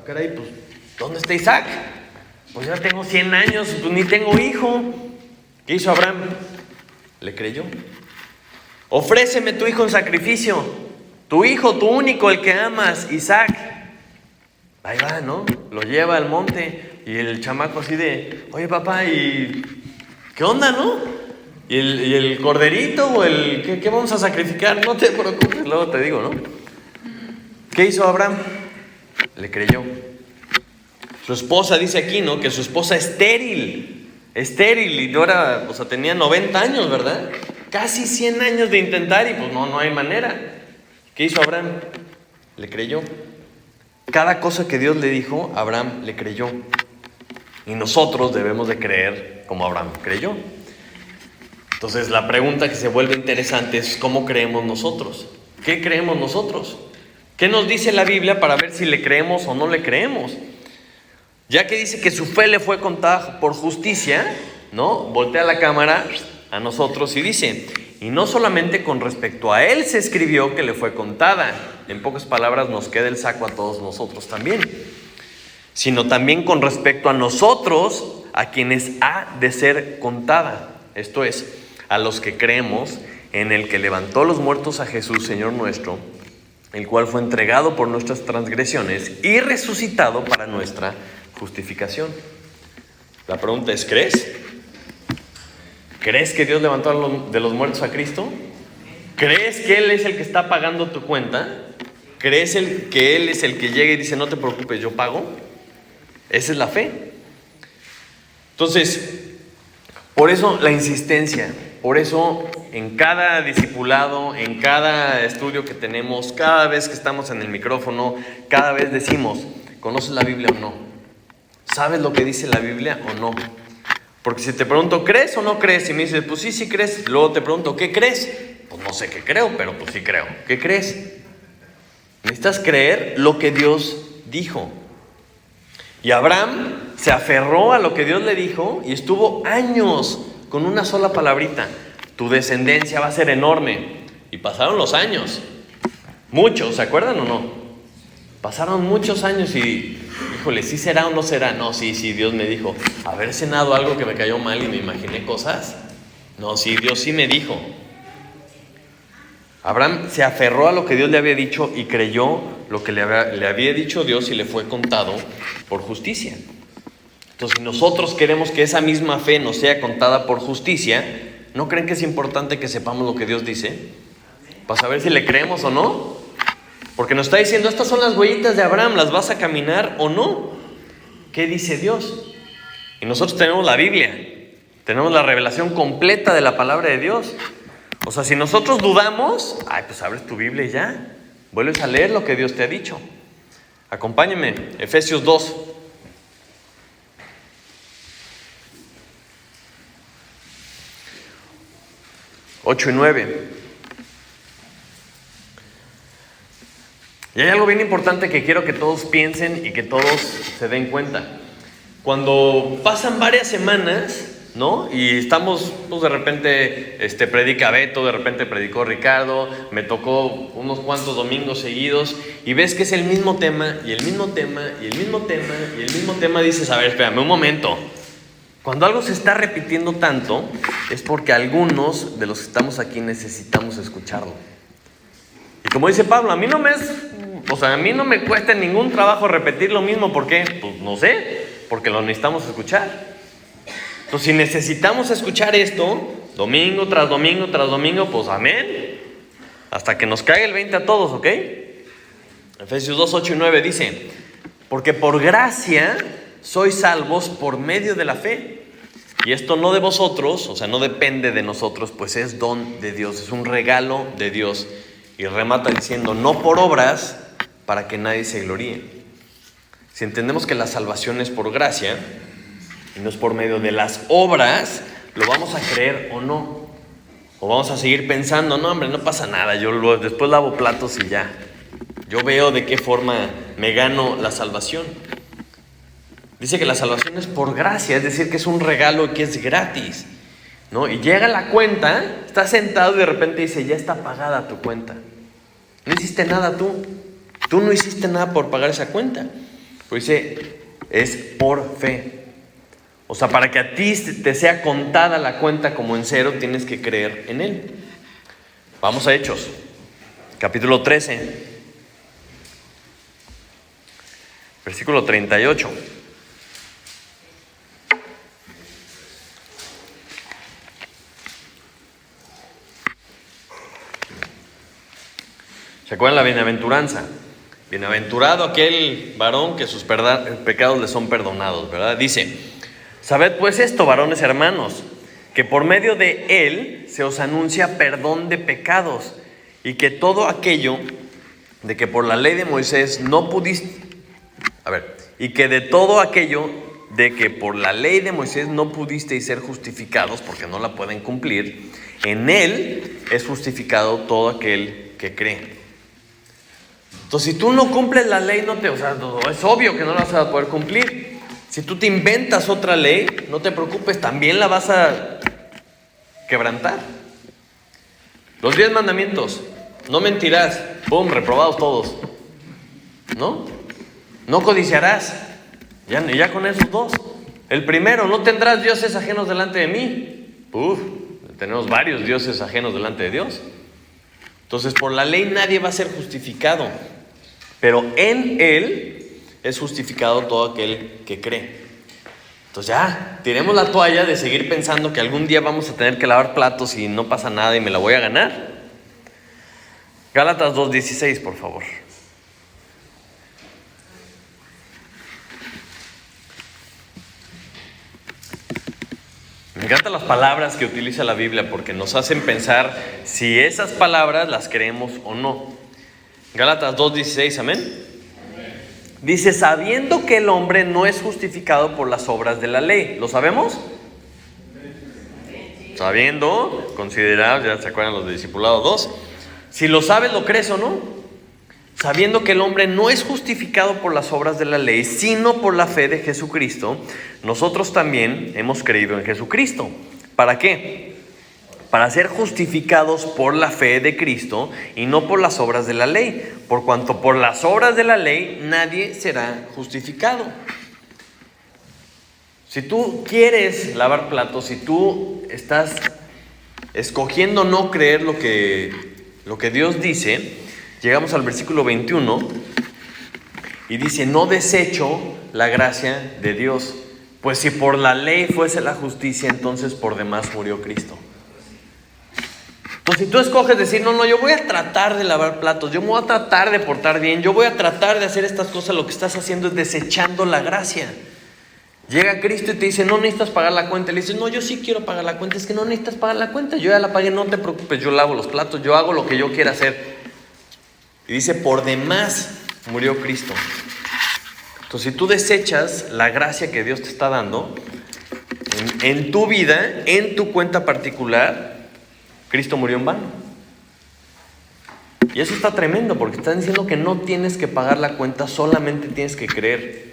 A: caray, pues, ¿dónde está Isaac? Pues ya tengo 100 años, pues ni tengo hijo. ¿Qué hizo Abraham? Le creyó. Ofréceme tu hijo en sacrificio, tu hijo, tu único, el que amas, Isaac. Ahí va, ¿no? Lo lleva al monte y el chamaco así de, oye papá, ¿y qué onda, no? ¿Y el corderito o qué vamos a sacrificar? No te preocupes, luego te digo, ¿no? ¿Qué hizo Abraham? Le creyó. Su esposa dice aquí, ¿no? Que su esposa estéril, y ahora, o sea, tenía 90 años, ¿verdad? Casi 100 años de intentar y pues no hay manera. ¿Qué hizo Abraham? Le creyó. Cada cosa que Dios le dijo, Abraham le creyó. Y nosotros debemos de creer como Abraham creyó. Entonces la pregunta que se vuelve interesante es, ¿cómo creemos nosotros? ¿Qué creemos nosotros? ¿Qué nos dice la Biblia para ver si le creemos o no le creemos? Ya que dice que su fe le fue contada por justicia, ¿no? Voltea la cámara a nosotros y dice, y no solamente con respecto a él se escribió que le fue contada, en pocas palabras nos queda el saco a todos nosotros también, sino también con respecto a nosotros, a quienes ha de ser contada, esto es, a los que creemos en el que levantó los muertos a Jesús, Señor nuestro, el cual fue entregado por nuestras transgresiones y resucitado para nuestra justificación. La pregunta es, ¿crees? ¿Crees que Dios levantó de los muertos a Cristo? ¿Crees que Él es el que está pagando tu cuenta? ¿Crees que Él es el que llega y dice, no te preocupes, yo pago? Esa es la fe. Entonces, por eso la insistencia, por eso en cada discipulado, en cada estudio que tenemos, cada vez que estamos en el micrófono, cada vez decimos, ¿conoces la Biblia o no? ¿Sabes lo que dice la Biblia o no? Porque si te pregunto, ¿crees o no crees? Y me dices, pues sí crees. Luego te pregunto, ¿qué crees? pues no sé qué creo, pero pues sí creo. ¿Qué crees? Necesitas creer lo que Dios dijo. Y Abraham se aferró a lo que Dios le dijo y estuvo años con una sola palabrita: tu descendencia va a ser enorme. Y pasaron los años, muchos, ¿se acuerdan o no? Pasaron muchos años y, híjole, ¿sí será o no será? No, sí, Dios me dijo. ¿Haber cenado algo que me cayó mal y me imaginé cosas? No, sí, Dios sí me dijo. Abraham se aferró a lo que Dios le había dicho y creyó lo que le había dicho Dios y le fue contado por justicia. Entonces, si nosotros queremos que esa misma fe nos sea contada por justicia, ¿no creen que es importante que sepamos lo que Dios dice? Para saber si le creemos o no. Porque nos está diciendo, estas son las huellitas de Abraham, ¿las vas a caminar o no? ¿Qué dice Dios? Y nosotros tenemos la Biblia, tenemos la revelación completa de la palabra de Dios. O sea, si nosotros dudamos, pues abres tu Biblia y ya, vuelves a leer lo que Dios te ha dicho. Acompáñenme, Efesios 2. Ocho y 9. Y hay algo bien importante que quiero que todos piensen y que todos se den cuenta. Cuando pasan varias semanas, ¿no? Y estamos, pues de repente predica Beto, de repente predicó Ricardo, me tocó unos cuantos domingos seguidos, y ves que es el mismo tema, y el mismo tema, y el mismo tema, y el mismo tema, dices, a ver, espérame un momento. Cuando algo se está repitiendo tanto, es porque algunos de los que estamos aquí necesitamos escucharlo. Y como dice Pablo, a mí no me cuesta ningún trabajo repetir lo mismo. ¿Por qué? Pues no sé, porque lo necesitamos escuchar. Entonces, si necesitamos escuchar esto, domingo tras domingo tras domingo, pues amén. Hasta que nos caiga el 20 a todos, ¿ok? Efesios 2, 8 y 9 dice: porque por gracia sois salvos por medio de la fe. Y esto no de vosotros, o sea, no depende de nosotros, pues es don de Dios, es un regalo de Dios. Y remata diciendo, no por obras, para que nadie se gloríe. Si entendemos que la salvación es por gracia y no es por medio de las obras, ¿lo vamos a creer o no? ¿O vamos a seguir pensando, no hombre, no pasa nada, yo después lavo platos y ya? Yo veo de qué forma me gano la salvación. Dice que la salvación es por gracia, es decir, que es un regalo y que es gratis, ¿no? Y llega la cuenta, está sentado y de repente dice, ya está pagada tu cuenta. No hiciste nada tú. Tú no hiciste nada por pagar esa cuenta. Pues dice, es por fe. O sea, para que a ti te sea contada la cuenta como en cero, tienes que creer en Él. Vamos a Hechos, capítulo 13, versículo 38. ¿Se acuerdan la bienaventuranza? Bienaventurado aquel varón que sus pecados le son perdonados, ¿verdad? Dice, sabed pues esto, varones hermanos, que por medio de él se os anuncia perdón de pecados, y que todo aquello de que por la ley de Moisés no pudiste, y que de todo aquello de que por la ley de Moisés no pudisteis ser justificados, porque no la pueden cumplir, en él es justificado todo aquel que cree. Entonces, si tú no cumples la ley, es obvio que no la vas a poder cumplir. Si tú te inventas otra ley, no te preocupes, también la vas a quebrantar. Los 10 mandamientos: no mentirás, ¡pum!, reprobados todos, ¿no? No codiciarás, ya con esos 2. El primero, no tendrás dioses ajenos delante de mí. Tenemos varios dioses ajenos delante de Dios. Entonces, por la ley nadie va a ser justificado, pero en Él es justificado todo aquel que cree. Entonces ya, tiremos la toalla de seguir pensando que algún día vamos a tener que lavar platos y no pasa nada y me la voy a ganar. Gálatas 2:16, por favor. Me encantan las palabras que utiliza la Biblia porque nos hacen pensar si esas palabras las creemos o no. Gálatas 2:16, amén. Dice, sabiendo que el hombre no es justificado por las obras de la ley. ¿Lo sabemos? sabiendo, considerar, ya se acuerdan los de Discipulado 2, si lo sabes, lo crees o no, sabiendo que el hombre no es justificado por las obras de la ley, sino por la fe de Jesucristo, nosotros también hemos creído en Jesucristo. ¿Para qué? Para ser justificados por la fe de Cristo y no por las obras de la ley, por cuanto por las obras de la ley nadie será justificado. Si tú quieres lavar platos, si tú estás escogiendo no creer lo que Dios dice, llegamos al versículo 21 y dice: no desecho la gracia de Dios, pues si por la ley fuese la justicia, entonces por demás murió Cristo. Pues si tú escoges decir, no, yo voy a tratar de lavar platos, yo me voy a tratar de portar bien, yo voy a tratar de hacer estas cosas, lo que estás haciendo es desechando la gracia. Llega Cristo y te dice: no necesitas pagar la cuenta. Le dices: no, yo sí quiero pagar la cuenta. Es que no necesitas pagar la cuenta, yo ya la pagué, no te preocupes, yo lavo los platos, yo hago lo que yo quiera hacer. Y dice: por demás murió Cristo. Entonces, si tú desechas la gracia que Dios te está dando en tu vida, en tu cuenta particular, Cristo murió en vano. Y eso está tremendo, porque están diciendo que no tienes que pagar la cuenta, solamente tienes que creer.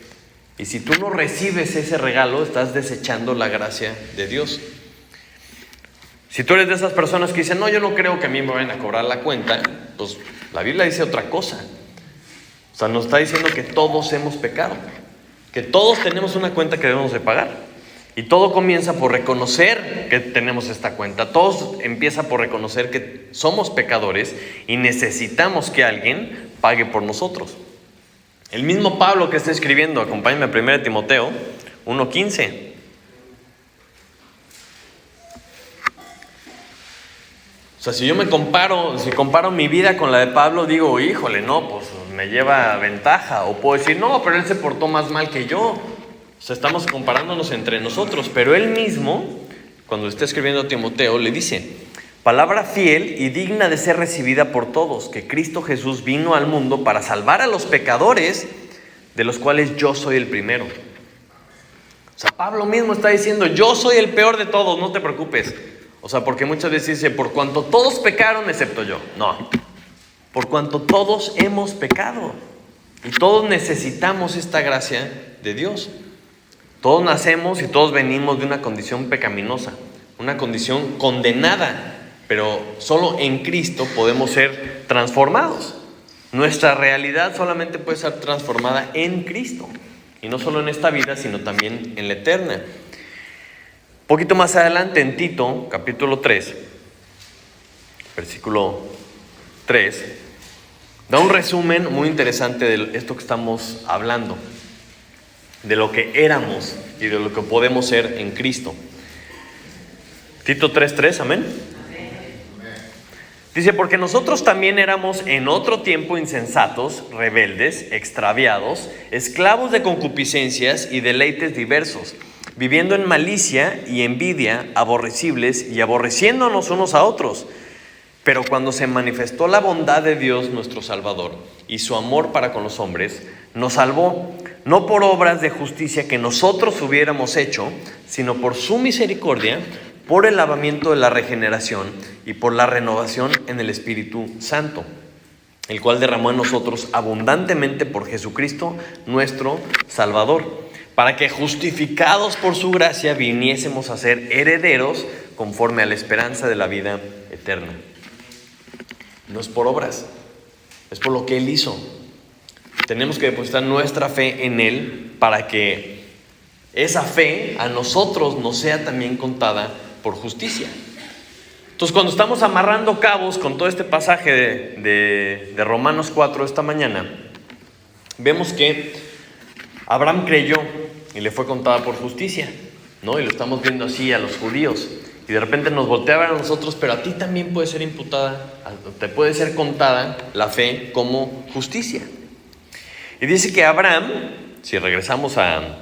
A: Y si tú no recibes ese regalo, estás desechando la gracia de Dios. Si tú eres de esas personas que dicen: no, yo no creo que a mí me vayan a cobrar la cuenta, pues la Biblia dice otra cosa. O sea, nos está diciendo que todos hemos pecado, que todos tenemos una cuenta que debemos de pagar. Y todo comienza por reconocer que tenemos esta cuenta. Todo empieza por reconocer que somos pecadores y necesitamos que alguien pague por nosotros. El mismo Pablo que está escribiendo, acompáñame a 1 Timoteo 1:15. O sea, si comparo mi vida con la de Pablo, digo: híjole, no, pues me lleva ventaja. O puedo decir: no, pero él se portó más mal que yo. O sea, estamos comparándonos entre nosotros. Pero él mismo, cuando está escribiendo a Timoteo, le dice: palabra fiel y digna de ser recibida por todos, que Cristo Jesús vino al mundo para salvar a los pecadores, de los cuales yo soy el primero. O sea, Pablo mismo está diciendo: yo soy el peor de todos, no te preocupes. O sea, porque muchas veces dice: por cuanto todos pecaron excepto yo. No, por cuanto todos hemos pecado y todos necesitamos esta gracia de Dios. Todos nacemos y todos venimos de una condición pecaminosa, una condición condenada, pero solo en Cristo podemos ser transformados. Nuestra realidad solamente puede ser transformada en Cristo, y no solo en esta vida, sino también en la eterna. Un poquito más adelante, en Tito, capítulo 3, versículo 3, da un resumen muy interesante de esto que estamos hablando, de lo que éramos y de lo que podemos ser en Cristo. Tito 3:3, amén. Dice: porque nosotros también éramos en otro tiempo insensatos, rebeldes, extraviados, esclavos de concupiscencias y deleites diversos, viviendo en malicia y envidia, aborrecibles y aborreciéndonos unos a otros. Pero cuando se manifestó la bondad de Dios nuestro Salvador y su amor para con los hombres, nos salvó, no por obras de justicia que nosotros hubiéramos hecho, sino por su misericordia, por el lavamiento de la regeneración y por la renovación en el Espíritu Santo, el cual derramó en nosotros abundantemente por Jesucristo nuestro Salvador, para que justificados por su gracia viniésemos a ser herederos conforme a la esperanza de la vida eterna. No es por obras, es por lo que Él hizo. Tenemos que depositar nuestra fe en Él para que esa fe a nosotros nos sea también contada por justicia. Entonces, cuando estamos amarrando cabos con todo este pasaje de Romanos 4 esta mañana, vemos que Abraham creyó y le fue contada por justicia, ¿no? Y lo estamos viendo así a los judíos. Y de repente nos voltea a ver a nosotros: pero a ti también puede ser imputada, te puede ser contada la fe como justicia. Y dice que Abraham, si regresamos a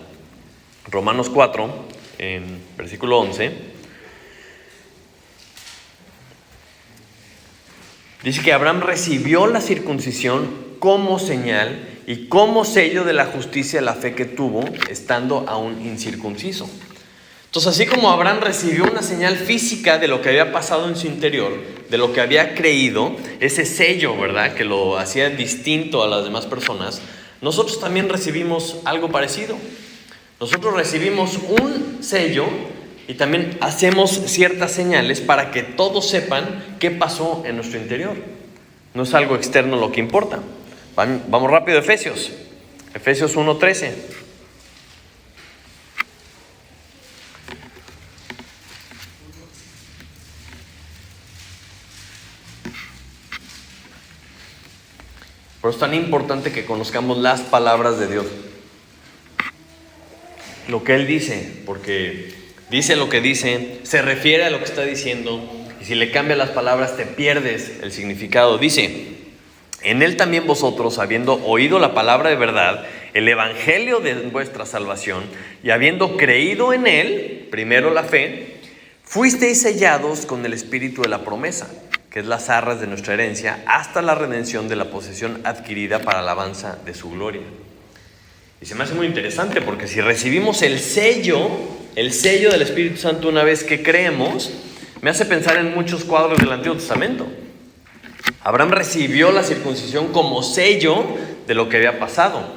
A: Romanos 4, en versículo 11, dice que Abraham recibió la circuncisión como señal y como sello de la justicia de la fe que tuvo, estando aún incircunciso. Entonces, así como Abraham recibió una señal física de lo que había pasado en su interior, de lo que había creído, ese sello, ¿verdad?, que lo hacía distinto a las demás personas, nosotros también recibimos algo parecido. Nosotros recibimos un sello y también hacemos ciertas señales para que todos sepan qué pasó en nuestro interior. No es algo externo lo que importa. Vamos rápido a Efesios 1:13. Pero es tan importante que conozcamos las palabras de Dios. Lo que Él dice, porque dice lo que dice, se refiere a lo que está diciendo, y si le cambias las palabras te pierdes el significado. Dice: en Él también vosotros, habiendo oído la palabra de verdad, el evangelio de vuestra salvación, y habiendo creído en Él, primero la fe, fuisteis sellados con el espíritu de la promesa, que es las arras de nuestra herencia, hasta la redención de la posesión adquirida para alabanza de su gloria. Y se me hace muy interesante, porque si recibimos el sello del Espíritu Santo una vez que creemos, me hace pensar en muchos cuadros del Antiguo Testamento. Abraham recibió la circuncisión como sello de lo que había pasado,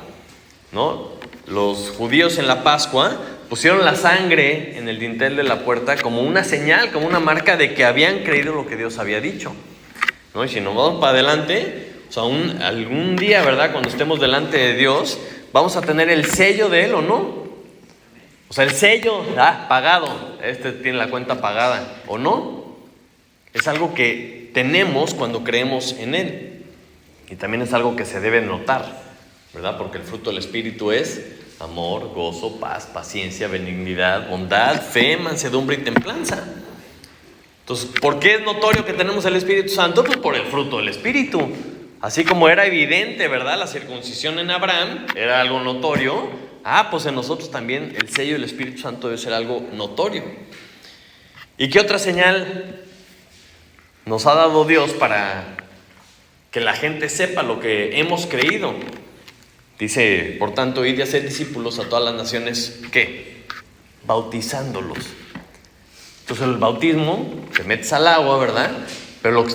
A: ¿no? Los judíos en la Pascua pusieron la sangre en el dintel de la puerta como una señal, como una marca de que habían creído lo que Dios había dicho, ¿no? Y si nos vamos para adelante, o sea, algún día, ¿verdad?, cuando estemos delante de Dios, vamos a tener el sello de Él, ¿o no? O sea, el sello, pagado, tiene la cuenta pagada, ¿o no? Es algo que tenemos cuando creemos en Él. Y también es algo que se debe notar, ¿verdad? Porque el fruto del Espíritu es amor, gozo, paz, paciencia, benignidad, bondad, fe, mansedumbre y templanza. Entonces, ¿por qué es notorio que tenemos el Espíritu Santo? Pues por el fruto del Espíritu. Así como era evidente, ¿verdad?, la circuncisión en Abraham era algo notorio, pues en nosotros también el sello del Espíritu Santo debe ser algo notorio. ¿Y qué otra señal nos ha dado Dios para que la gente sepa lo que hemos creído? Dice: por tanto, id y haced discípulos a todas las naciones, ¿qué? Bautizándolos. Entonces el bautismo, te metes al agua, ¿verdad? Pero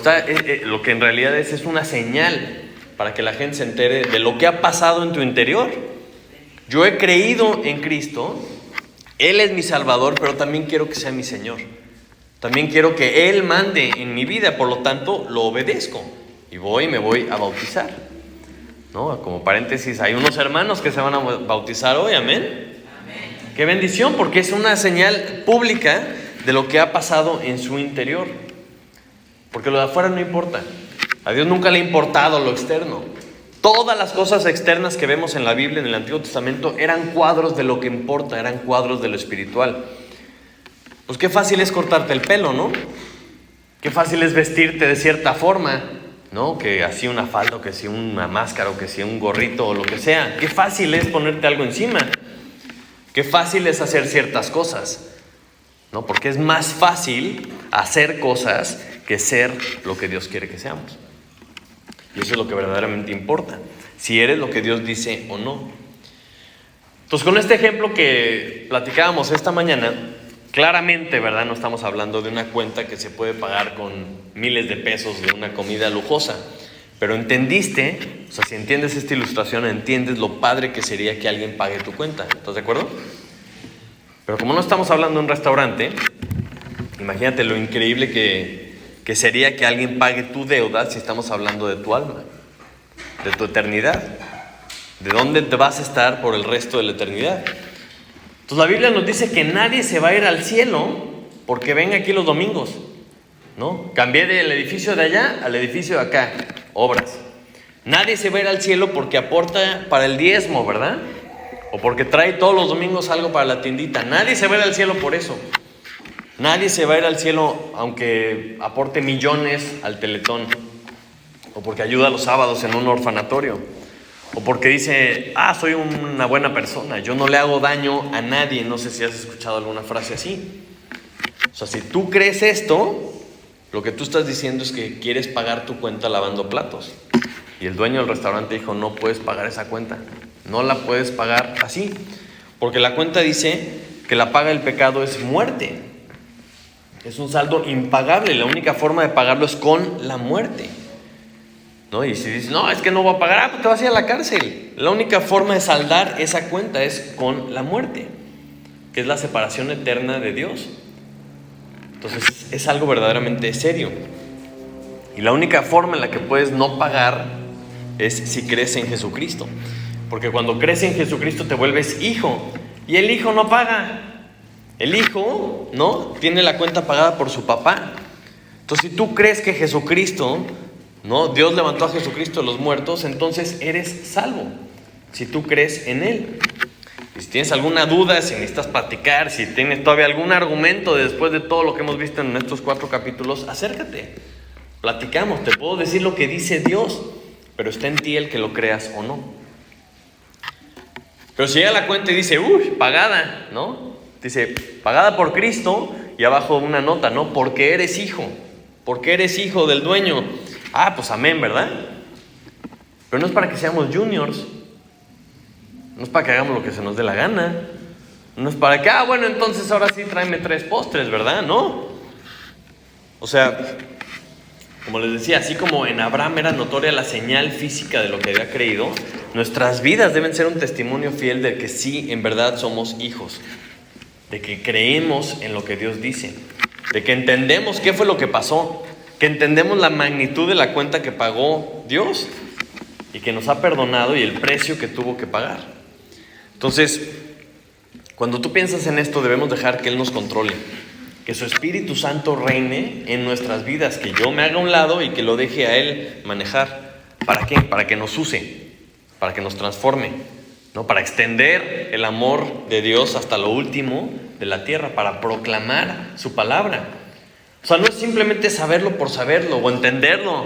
A: lo que en realidad es una señal para que la gente se entere de lo que ha pasado en tu interior. Yo he creído en Cristo, Él es mi Salvador, pero también quiero que sea mi Señor. También quiero que Él mande en mi vida, por lo tanto lo obedezco y me voy a bautizar, ¿no? Como paréntesis, hay unos hermanos que se van a bautizar hoy, amén. Amén. Qué bendición, porque es una señal pública de lo que ha pasado en su interior. Porque lo de afuera no importa. A Dios nunca le ha importado lo externo. Todas las cosas externas que vemos en la Biblia, en el Antiguo Testamento, eran cuadros de lo que importa, eran cuadros de lo espiritual. Pues qué fácil es cortarte el pelo, ¿no? Qué fácil es vestirte de cierta forma, ¿no? Que así una falda, o que si una máscara, o que si un gorrito, o lo que sea. Qué fácil es ponerte algo encima. Qué fácil es hacer ciertas cosas, ¿no? Porque es más fácil hacer cosas que ser lo que Dios quiere que seamos. Y eso es lo que verdaderamente importa, si eres lo que Dios dice o no. Entonces, con este ejemplo que platicábamos esta mañana, claramente, ¿verdad?, no estamos hablando de una cuenta que se puede pagar con miles de pesos de una comida lujosa. Pero entendiste, o sea, si entiendes esta ilustración, entiendes lo padre que sería que alguien pague tu cuenta. ¿Estás de acuerdo? Pero como no estamos hablando de un restaurante, imagínate lo increíble que sería que alguien pague tu deuda si estamos hablando de tu alma, de tu eternidad, de dónde te vas a estar por el resto de la eternidad. Entonces la Biblia nos dice que nadie se va a ir al cielo porque venga aquí los domingos, ¿no? Cambié del edificio de allá al edificio de acá, obras. Nadie se va a ir al cielo porque aporta para el diezmo, ¿verdad? O porque trae todos los domingos algo para la tiendita. Nadie se va a ir al cielo por eso. Nadie se va a ir al cielo aunque aporte millones al Teletón, o porque ayuda los sábados en un orfanatorio, o porque dice: soy una buena persona, yo no le hago daño a nadie. No sé si has escuchado alguna frase así. O sea, si tú crees esto, lo que tú estás diciendo es que quieres pagar tu cuenta lavando platos. Y el dueño del restaurante dijo: no puedes pagar esa cuenta, no la puedes pagar así, porque la cuenta dice que la paga del pecado es muerte. Es un saldo impagable. La única forma de pagarlo es con la muerte, ¿no? Y si dices, no, es que no voy a pagar, pues te vas a ir a la cárcel. La única forma de saldar esa cuenta es con la muerte, que es la separación eterna de Dios. Entonces es algo verdaderamente serio. Y la única forma en la que puedes no pagar es si crees en Jesucristo. Porque cuando crees en Jesucristo te vuelves hijo. Y el hijo no paga. El hijo, ¿no?, tiene la cuenta pagada por su papá. Entonces, si tú crees que Jesucristo, ¿no?, Dios levantó a Jesucristo de los muertos, entonces eres salvo. Si tú crees en Él. Y si tienes alguna duda, si necesitas platicar, si tienes todavía algún argumento después de todo lo que hemos visto en estos 4 capítulos, acércate. Platicamos, te puedo decir lo que dice Dios, pero está en ti el que lo creas o no. Pero si llega la cuenta y dice, pagada, ¿no? Dice, pagada por Cristo, y abajo una nota, ¿no? Porque eres hijo del dueño. Pues amén, ¿verdad? Pero no es para que seamos juniors, no es para que hagamos lo que se nos dé la gana, no es para que, bueno, entonces ahora sí tráeme 3 postres, ¿verdad? No. O sea, como les decía, así como en Abraham era notoria la señal física de lo que había creído, nuestras vidas deben ser un testimonio fiel de que sí, en verdad somos hijos, de que creemos en lo que Dios dice, de que entendemos qué fue lo que pasó, que entendemos la magnitud de la cuenta que pagó Dios y que nos ha perdonado y el precio que tuvo que pagar. Entonces, cuando tú piensas en esto, debemos dejar que Él nos controle, que su Espíritu Santo reine en nuestras vidas, que yo me haga a un lado y que lo deje a Él manejar. ¿Para qué? Para que nos use, para que nos transforme, ¿no? Para extender el amor de Dios hasta lo último de la tierra, para proclamar su palabra. O sea, no es simplemente saberlo por saberlo o entenderlo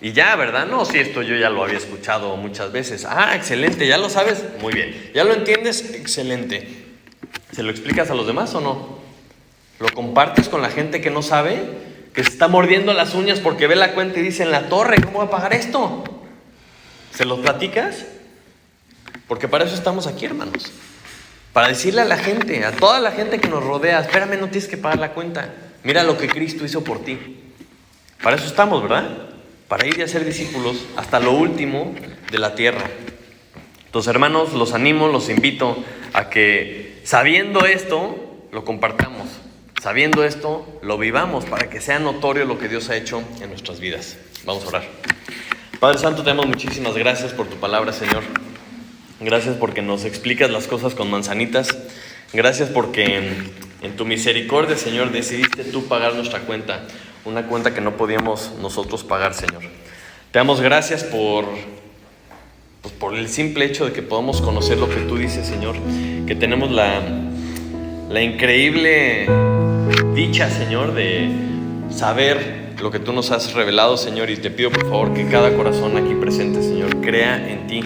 A: y ya, ¿verdad? No, si esto yo ya lo había escuchado muchas veces. Excelente, ¿ya lo sabes? Muy bien. ¿Ya lo entiendes? Excelente. ¿Se lo explicas a los demás o no? ¿Lo compartes con la gente que no sabe? Que se está mordiendo las uñas porque ve la cuenta y dice, en la torre, ¿cómo voy a pagar esto? ¿Se lo platicas? Porque para eso estamos aquí, hermanos. Para decirle a la gente, a toda la gente que nos rodea, espérame, no tienes que pagar la cuenta. Mira lo que Cristo hizo por ti. Para eso estamos, ¿verdad? Para ir y hacer discípulos hasta lo último de la tierra. Entonces, hermanos, los animo, los invito a que, sabiendo esto, lo compartamos. Sabiendo esto, lo vivamos para que sea notorio lo que Dios ha hecho en nuestras vidas. Vamos a orar. Padre Santo, te damos muchísimas gracias por tu palabra, Señor. Gracias porque nos explicas las cosas con manzanitas. Gracias porque en tu misericordia, Señor, decidiste tú pagar nuestra cuenta. Una cuenta que no podíamos nosotros pagar, Señor. Te damos gracias por el simple hecho de que podamos conocer lo que tú dices, Señor. Que tenemos la increíble dicha, Señor, de saber lo que tú nos has revelado, Señor. Y te pido, por favor, que cada corazón aquí presente, Señor, crea en ti.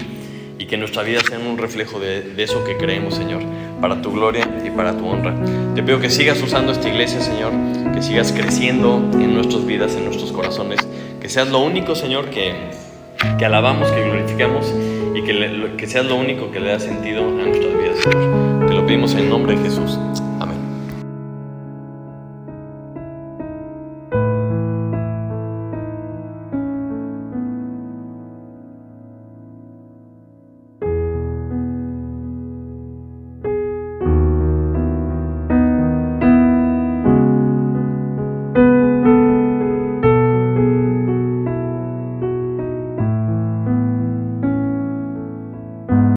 A: Y que nuestra vida sea un reflejo de eso que creemos, Señor, para tu gloria y para tu honra. Te pido que sigas usando esta iglesia, Señor, que sigas creciendo en nuestras vidas, en nuestros corazones, que seas lo único, Señor, que alabamos, que glorificamos y que seas lo único que le da sentido a nuestras vidas, Señor. Te lo pedimos en el nombre de Jesús.